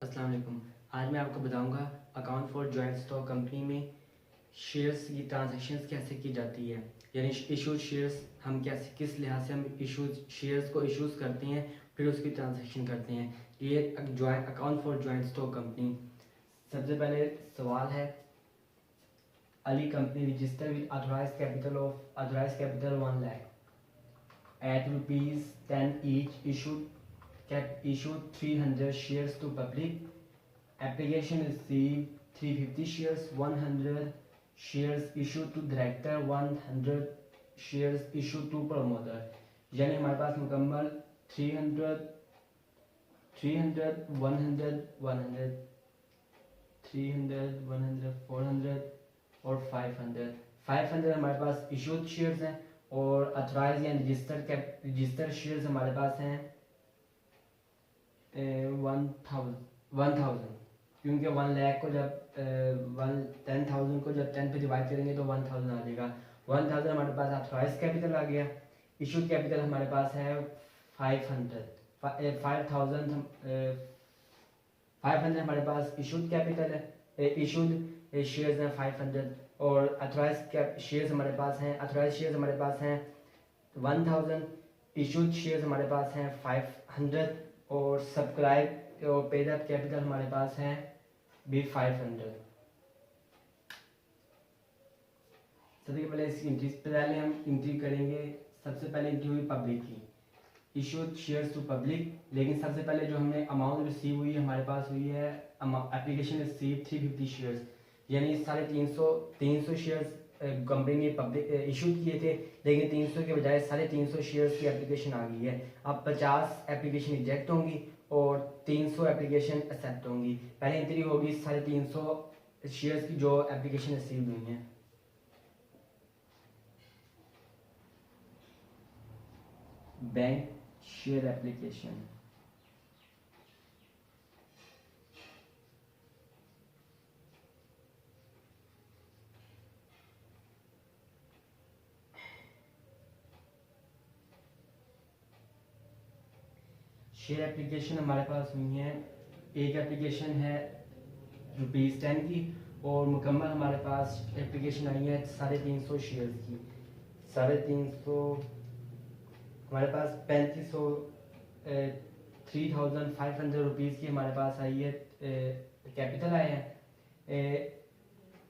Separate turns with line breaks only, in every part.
अस्सलाम वालेकुम। आज मैं आपको बताऊंगा account for joint stock company में शेयर्स की ट्रांजैक्शंस कैसे की जाती है, यानी इशूड शेयर्स हम कैसे किस लिहाज से हम इशूज शेयर्स को इशूज़ करते हैं, फिर उसकी ट्रांजैक्शन करते हैं। ये joint account for joint stock company. सबसे पहले सवाल है, अली company register with authorise capital 1 lakh at rupees 10 each issued 300 shares to public. Application received 350 shares, 100 shares issued to director, 100 shares issued to promoter। यानी हमारे पास मुकम्मल 300 300 100 100 300 100 400 और 500 हमारे पास इशूड शेयर्स हैं और अथराइज या रजिस्टर्ड शेयर्स हमारे पास हैं 1000 क्योंकि 1 लाख को जब 10,000 को जब 10 पे डिवाइड करेंगे तो 1000 आ जाएगा। 1000 हमारे पास अथराइज कैपिटल आ गया। इशूड कैपिटल हमारे पास है 500 हमारे पास इशूड कैपिटल है, इशूड शेयर्स हैं 500 और अथराइज शेयर्स हमारे पास हैं 1000, इशूड शेयर्स हमारे पास हैं 500 और सब्सक्राइब और पेड अप कैपिटल हमारे पास है भी 500। सबसे पहले इसकी एंट्री पहले हम एंट्री करेंगे। सबसे पहले एंट्री हुई पब्लिक की, इशूड शेयर्स टू पब्लिक। लेकिन सबसे पहले जो हमने अमाउंट रिसीव हुई है हमारे पास हुई है एप्लीकेशन रिसीव 350 शेयर्स, यानी 350 शेयर्स कंपनी ने पब्लिक इशू किए थे, लेकिन 300 के बजाय 350 शेयर्स की एप्लीकेशन आ गई है। अब 50 एप्लीकेशन रिजेक्ट होंगी और 300 एप्लीकेशन एक्सेप्ट होंगी। पहले एंट्री होगी 350 शेयर्स की जो एप्लीकेशन रिसीव हुई हैं। Bank share application, share application हमारे पास हुई है। एक एप्लीकेशन है ₹10 की और मुकम्मल हमारे पास एप्लीकेशन आई है 350 शेयर्स की। 350 हमारे पास 3500 रुपीज़ की हमारे पास आई है, कैपिटल आए हैं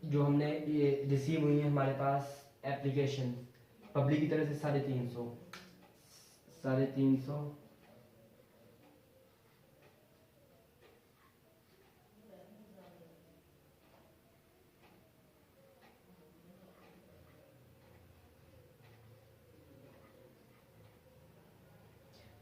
जो हमने ये रिसीव हुई है हमारे पास एप्लीकेशन पब्लिक की तरफ से 350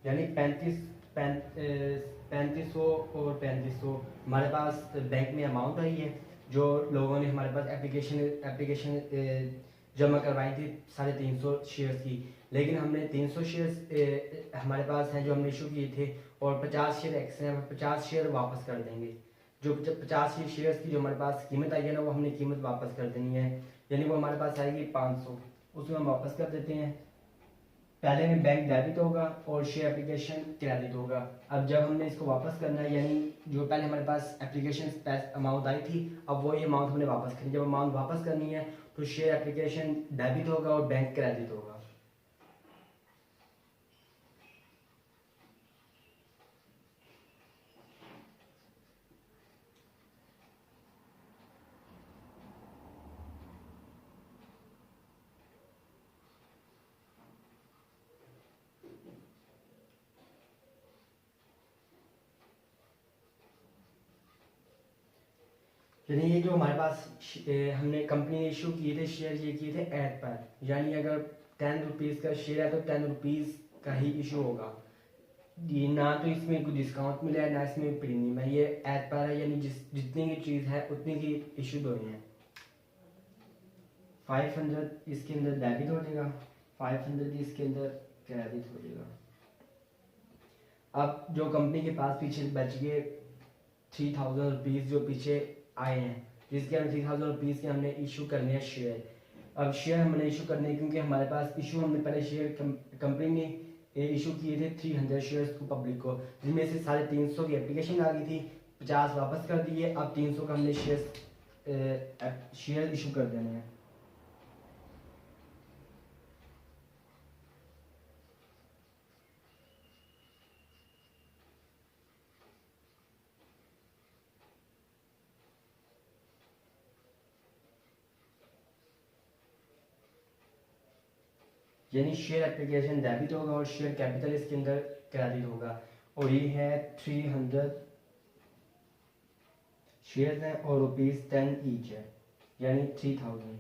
यानी 3500 और 3500 हमारे पास बैंक में अमाउंट आई है जो लोगों ने हमारे पास एप्लीकेशन जमा करवाई थी 350 शेयर्स की। लेकिन हमने 300 शेयर्स हमारे पास हैं जो हमने इशू किए थे और 50 शेयर एक्स हैं, 50 शेयर वापस कर देंगे। जो 50 शेयर्स की जो हमारे पास कीमत आई है ना वो हमने कीमत वापस कर देनी है, यानी वो हमारे पास आएगी 500, उसमें हम वापस कर देते हैं। पहले में बैंक डेबिट होगा और शेयर एप्लीकेशन क्रेडिट होगा। अब जब हमने इसको वापस करना है, यानी जो पहले हमारे पास एप्लीकेशन अमाउंट आई थी अब वही अमाउंट हमने वापस करनी। जब अमाउंट वापस करनी है तो शेयर एप्लीकेशन डेबिट होगा और बैंक क्रेडिट होगा। यानी ये जो हमारे पास हमने कंपनी ने इशू किए थे शेयर, ये किए थे ऐड पर, यानी अगर 10 रुपीज़ का शेयर है तो 10 रुपीज़ का ही इशू होगा। ये ना तो इसमें कोई डिस्काउंट मिला है ना इसमें प्रीमियम है, ये ऐड पर है, यानी जितनी की चीज़ है उतनी की इशू हुई है। 500 इसके अंदर डेबिट हो जाएगा, 500 इसके अंदर क्रेडिट हो जाएगा। अब जो कंपनी के पास पीछे बच गए 3000 रुपीज़ जो पीछे आए हैं, जिसके हमने 3000 रुपीज़ के हमने इशू करने हैं शेयर। अब शेयर हमने इशू करने क्योंकि हमारे पास इशू हमने पहले शेयर कंपनी ने इशू किए थे 300 शेयर्स को पब्लिक को, जिनमें से 350 की एप्लीकेशन आ गई थी 50 वापस कर दिए, अब 300 का हमने शेयर इशू कर देने हैं। यानी शेयर एप्लीकेशन डेबिट होगा और शेयर कैपिटल इसके अंदर क्रेडिट होगा। और ये है 300 शेयर हैं और ₹10 ईच है, यानी 3000।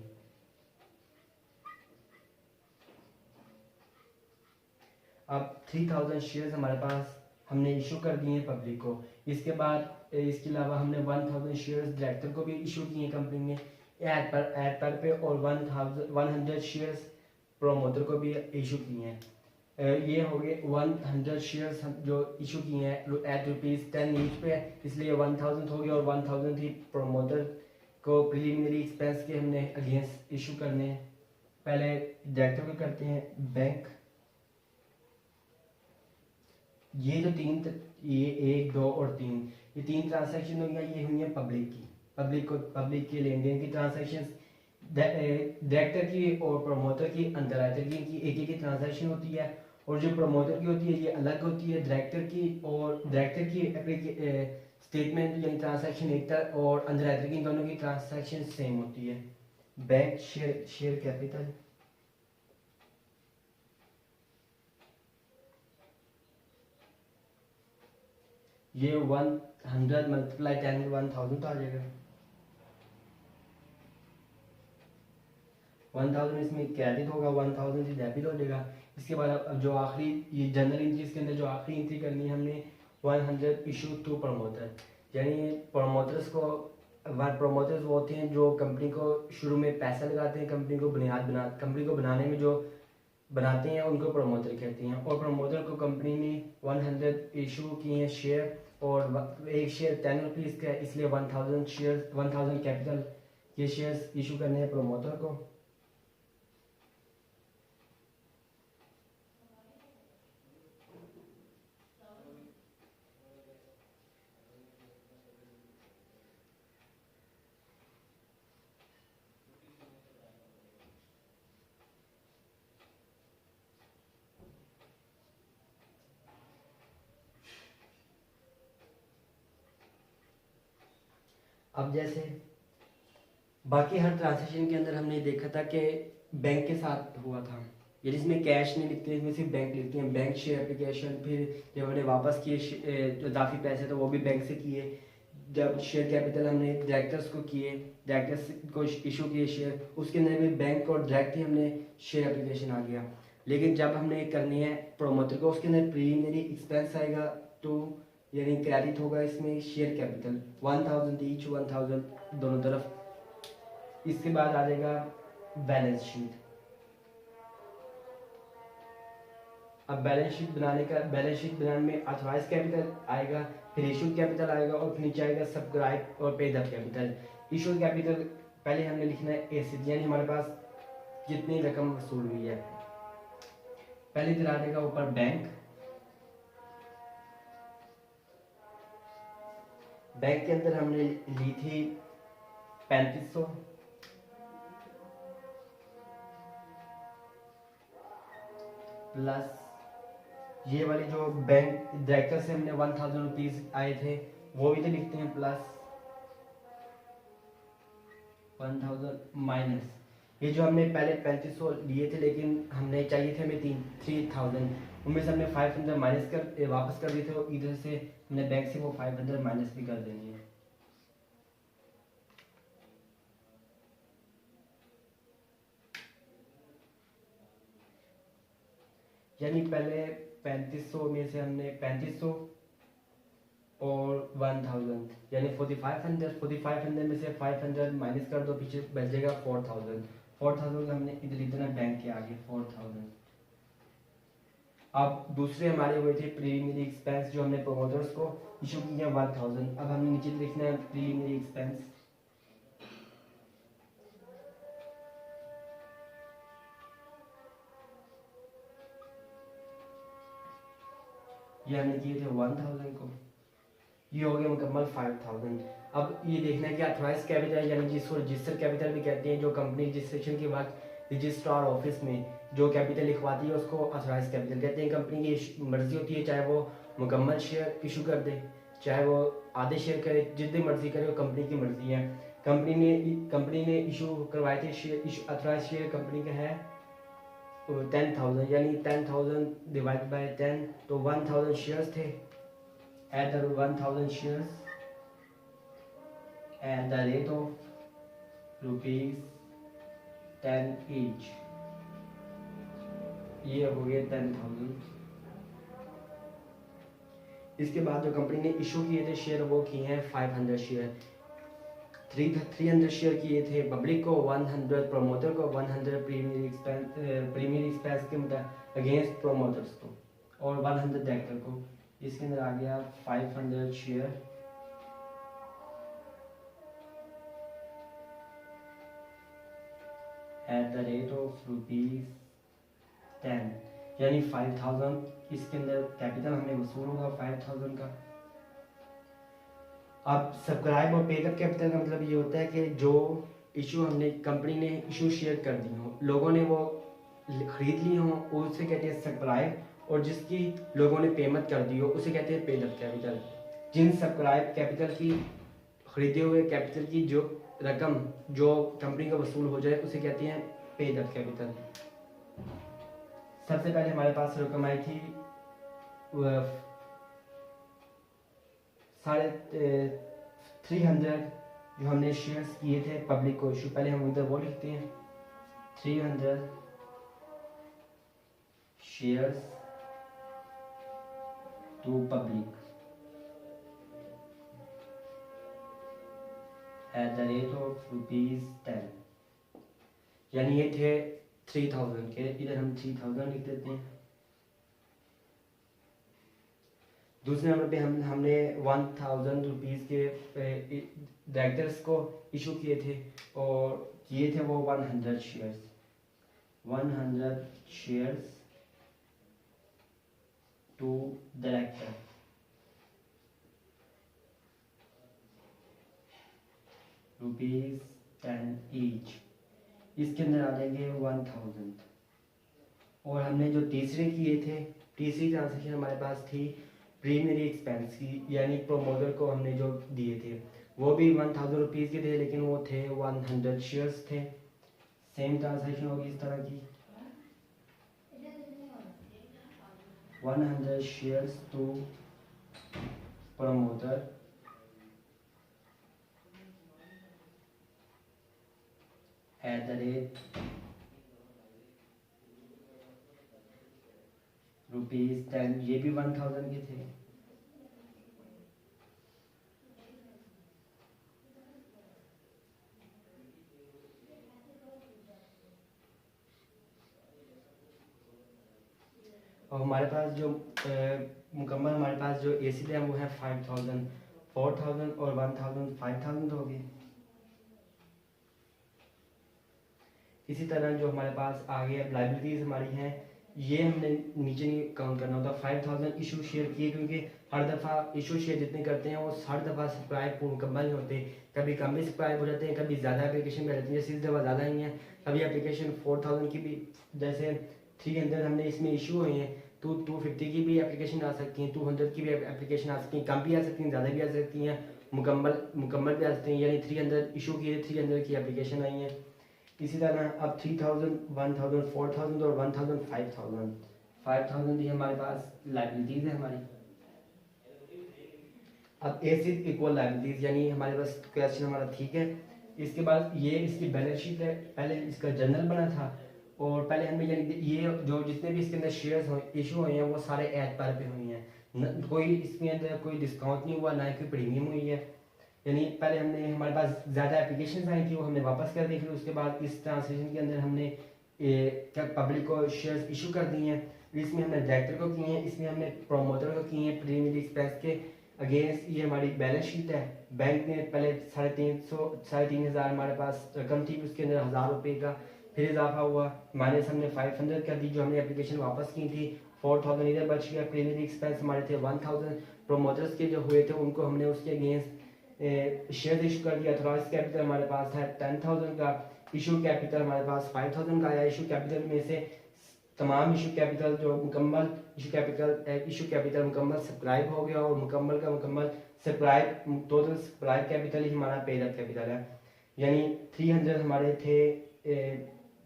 अब 3000 शेयर्स हमारे पास हमने इशू कर दिए हैं पब्लिक को। इसके बाद इसके अलावा हमने 1000 शेयर्स डायरेक्टर को भी इशू किए हैं कंपनी में एड पर पे, और 100 शेयर्स प्रोमोटर को भी इशू किए हैं। ये हो गए 100 शेयर्स हम जो इशू किए हैं एट ₹10 ईच पे, इसलिए 1000 हो गया, और 1000 ही प्रोमोटर को प्रिलिमिनरी एक्सपेंस के हमने अगेंस्ट इशू करने हैं। पहले डायरेक्टर को करते हैं बैंक। ये जो ये 1, 2 और 3, ये 3 ट्रांसैक्शन हुई हैं, ये हुई हैं पब्लिक के लेन देन की ट्रांसैक्शन। डायरेक्टर की और प्रमोटर की अंडरराइटर की एक ही ट्रांसैक्शन होती है, और जो प्रमोटर की होती है ये अलग होती है डायरेक्टर की, और डायरेक्टर की स्टेटमेंट यानी ट्रांसैक्शन एक तरह, और अंडरराइटर की दोनों की ट्रांसैक्शन सेम होती है। बैंक शेयर कैपिटल, ये 100 मल्टीप्लाई 10 1000 तो आ जाएगा। 1000 इसमें क्रेडिट होगा, 1000 डेबिट हो जाएगा। इसके बाद अब जो आखिरी ये जनरल एंट्रीज के अंदर जो आखिरी एंट्री करनी है हमने 100 इशू टू प्रमोटर, यानी प्रमोटर्स वो होते हैं जो कंपनी को शुरू में पैसा लगाते हैं, कंपनी को बनाने में जो बनाते हैं उनको प्रमोटर कहते हैं। और प्रमोटर को कंपनी ने 100 इशू किए हैं शेयर, और एक शेयर ₹10 का है, इसलिए 1000 कैपिटल ये शेयर्स इशू करने हैं प्रमोटर को। अब जैसे बाकी हर ट्रांजेक्शन के अंदर हमने देखा था कि बैंक के साथ हुआ था, ये जिसमें कैश नहीं लिखते इसमें सिर्फ बैंक लिखते हैं। बैंक शेयर एप्लीकेशन, फिर जब हमने वापस किए इजाफी पैसे तो वो भी बैंक से किए। जब शेयर कैपिटल हमने डायरेक्टर्स को इशू किए शेयर, उसके अंदर भी बैंक और डायरेक्ट ही हमने शेयर एप्लीकेशन आ गया। लेकिन जब हमने करनी है प्रोमोटर को, उसके अंदर प्रीलिमिनरी एक्सपेंस आएगा तो यानी क्रेडिट होगा इसमें शेयर कैपिटल 1000 ईच, 1000 दोनों तरफ। इसके बाद आ जाएगा बैलेंस शीट। अब बैलेंस शीट बनाने में अथराइज कैपिटल आएगा, फिर इशूड कैपिटल आएगा, और फिर नीचे आएगा सब्सक्राइब और paid up capital. Issued capital पहले हमने लिखना है एसेट, यानी हमारे पास कितनी रकम वसूल हुई है। पहले इधर आ जाएगा ऊपर बैंक के अंदर हमने ली थी 3500, प्लस ये वाली जो बैंक डायरेक्टर से हमने 1000 रुपीज आए थे वो भी तो लिखते हैं, प्लस 1000 माइनस ये जो हमने पहले 3500 लिए थे लेकिन हमने चाहिए थे हमें 3000, उनमें से हमने 500 माइनस कर वापस कर दिए थे, और इधर से हमने बैंक से वो 500 माइनस भी कर देनी है। यानी पहले 3500 में से हमने 3500 और 1000 यानी 4500 में से 500 माइनस कर दो, पीछे बच जाएगा 4000 हमने इधर इतना बैंक के आगे 4000। अब दूसरे हमारे हुए थे प्रीलिमिनरी एक्सपेंस जो हमने प्रोमोटर्स को इशू किया 1000। अब हमने नीचे लिखना है प्रीलिमिनरी एक्सपेंस, ये हमने किए थे 1000 को, ये हो गया मुकम्मल 5000। अब ये देखना है कि अथॉराइज कैपिटल यानी जिसको रजिस्टर कैपिटल भी कहते हैं, जो कंपनी रजिस्ट्रेशन के वक्त रजिस्ट्रार ऑफिस में जो कैपिटल लिखवाती है उसको अथॉराइज कैपिटल कहते हैं। कंपनी की मर्जी होती है चाहे वो मुकम्मल शेयर इशू कर दे, चाहे वो आधे शेयर करे, जितनी मर्जी करे, वो कंपनी की मर्जी है। कंपनी ने इशू करवाए थे शेयर, अथॉराइज शेयर कंपनी का है 10,000, यानी 10,000 डिवाइड बाय 10 तो 1,000 शेयर्स थे। At the 1,000 shares at the rate of rupees 10 each, ये हो गया 10,000। इसके बाद जो कंपनी ने इशू किए थे शेयर वो किए हैं 500 शेयर। 300 शेयर किए थे पब्लिक को, 100 प्रोमोटर को, 100 प्रीमियर एक्सपेंस के मतलब अगेंस्ट प्रोमोटर्स को, और 100 डायरेक्टर को। इसके अंदर आ गया 500 share eight the rate of rupees 10, यानी 5,000 इसके अंदर कैपिटल हमें वसूल होगा 5,000 का। अब सब्सक्राइब और पेड अप कैपिटल का मतलब ये होता है कि जो इशू हमने कंपनी ने इशू शेयर कर दी हो, लोगों ने वो खरीद ली हो, उसे कहते हैं सब्सक्राइब, और जिसकी लोगों ने पेमेंट कर दी हो उसे कहते हैं पेड अप कैपिटल। जिन सब्सक्राइब कैपिटल की खरीदे हुए कैपिटल की जो रकम जो कंपनी का वसूल हो जाए उसे कहते हैं पेड अप कैपिटल। सबसे पहले हमारे पास रकम आई थी 300 जो हमने शेयर्स किए थे पब्लिक को इशू। पहले हम इधर वो लिखते हैं 300 shares to public at the rate of rupees 10, यानी ये थे 3,000 के, इधर हम 3,000 लिख देते हैं। दूसरे नंबर पे हमने 1,000 रुपीज़ के डायरेक्टर्स को इशू किए थे, और किए थे वो 100 shares, 100 shares to director rupees 10 each. इसके अंदर आ जाएंगे 1,000। और हमने जो तीसरे किए थे, तीसरी ट्रांजेक्शन हमारे पास थी प्रीमियरी एक्सपेंस की, यानी प्रोमोटर को हमने जो दिए थे वो भी 1,000 रुपीज़ के थे, लेकिन वो थे 100 शेयर्स थे। सेम ट्रांजेक्शन होगी इस तरह की 100 shares to promoter at the rate rupees 10, ये भी 1,000 के थे। और हमारे पास जो मुकम्मल हमारे पास जो एसी है वो है 5,000, 4,000 और 1,000, 5,000 हो गए। इसी तरह जो हमारे पास आगे लाइबिलिटीज हमारी हैं, ये हमने नीचे नहीं काउंट करना होता। 5,000 इशू शेयर किए, क्योंकि हर दफ़ा इशू शेयर जितने करते हैं वो हर दफ़ा सब्सक्राइब मुकम्मल नहीं होते, कभी कम भी सब्सक्राइब हो जाते हैं, कभी ज़्यादा एप्लीकेशन में रहती है, जैसे इस दफ़ा ज़्यादा ही हैं। कभी एप्लीकेशन 4,000 की भी, जैसे 300 हमने इसमें इशू हुए हैं, तो 250 की भी एप्लीकेशन आ सकती हैं, 200 की भी एप्लीकेशन आ सकती हैं, कम भी आ सकती हैं, ज़्यादा भी आ सकती हैं, मुकम्मल भी आ सकती हैं। यानी 300 इशू किए, 300 की एप्लीकेशन आई हैं। इसी तरह अब 3,000, 1,000, 4,000 और 1,000, 5,000 ये हमारे पास लाइबिलिटीज है हमारी। अब एसिड इक्वल लाइबिलिटीज, यानी हमारे पास क्वेश्चन हमारा ठीक है। इसके बाद ये इसकी बैलेंस शीट है, पहले इसका जर्नल बना था, और पहले हमने यानी ये जो जितने भी इसके अंदर शेयर्स इशू हुए हैं वो सारे एट पर पे हुई हैं, कोई इसके अंदर कोई डिस्काउंट नहीं हुआ, ना ही कोई प्रीमियम हुई है। यानी पहले हमने हमारे पास ज़्यादा एप्लीकेशन आई थी वो हमने वापस कर दी, फिर उसके बाद इस ट्रांसलेशन के अंदर हमने क्या पब्लिक को शेयर्स इशू कर दिए हैं। इसमें हमने डायरेक्टर को किए हैं, इसमें हमने प्रोमोटर को किए हैं प्रीमियर एक्सप्रेस के अगेंस्ट। ये हमारी बैलेंस शीट है। बैंक ने पहले 3,500 हमारे पास रकम थी, उसके अंदर 1,000 रुपये का फिर इजाफा हुआ, माइनस हमने 500 कर दी जो हमने एप्लीकेशन वापस की थी, 4000 इधर बच गया। प्रीमियम एक्सपेंस हमारे थे 1000, प्रोमोटर्स के जो हुए थे उनको हमने उसके अगेंस्ट शेयर इशू कर दिया। अथॉराइज कैपिटल हमारे पास था 10,000 का, इशू कैपिटल हमारे पास 5000 का आया। इशू कैपिटल में से तमाम इशू कैपिटल जो मुकम्मल इशू कैपिटल मुकम्मल सब्सक्राइब हो गया, और मुकम्मल का मुकम्मल सब्सक्राइब टोटल सब्सक्राइब कैपिटल ही हमारा पेड अप कैपिटल है। यानी 300 हमारे थे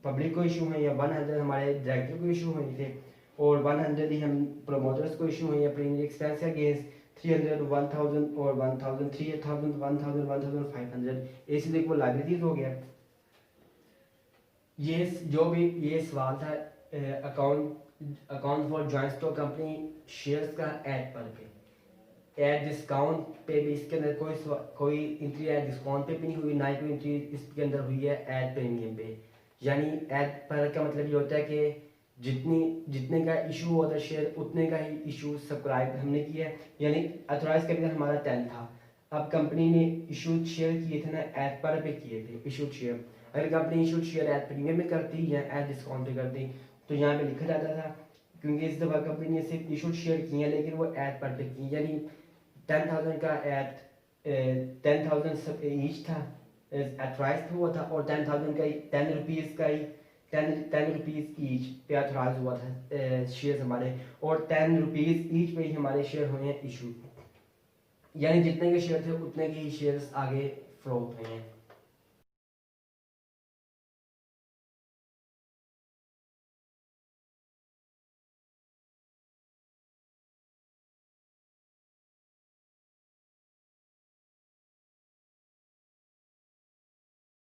पब्लिक को इशू हुए, या 100 हमारे डायरेक्टर को इशू हुए थे, और 100 ही हम प्रोमोटर्स को इशू हुई है प्रीमियम एक्सपेंस के अगेंस्ट। 300 1000 और 1000 3000 1000 1500 ऐसे देखो लाइबिलिटीज हो गया। ये जो भी ये सवाल था account for joint stock company shares का एड पर पे, एड डिस्काउंट पे भी इसके अंदर कोई एंट्री एड डिस्काउंट पे भी नहीं हुई, ना ही कोई एंट्री इसके अंदर हुई है एड प्रीमियम पे। यानी एड पर का मतलब ये होता है कि जितने का इशू हुआ था शेयर उतने का ही इशू सब्सक्राइब हमने किया है। यानी अथोराइज कैपिटल हमारा 10 था, अब कंपनी ने इशूड शेयर किए थे ना एड पर पे किए थे इशूड शेयर। अगर company issued share at premium में करती या एड डिस्काउंट पे करती तो यहाँ पे लिखा जाता था, क्योंकि इस दफ़ा कंपनी ने सिर्फ इशूड शेयर किए लेकिन वो एड पर पे की। यानी 10,000 का एड 10,000 सब ईच था अथोराइज हुआ था, और 10,000 का ही 10 रुपीज़ का ही 10 रुपीज़ ईच पे अथोराइज हुआ था शेयर हमारे, और 10 रुपीज़ ईच पे ही हमारे शेयर हुए हैं इशू। यानी जितने के शेयर थे उतने के ही शेयर्स आगे फ्लो हुए हैं।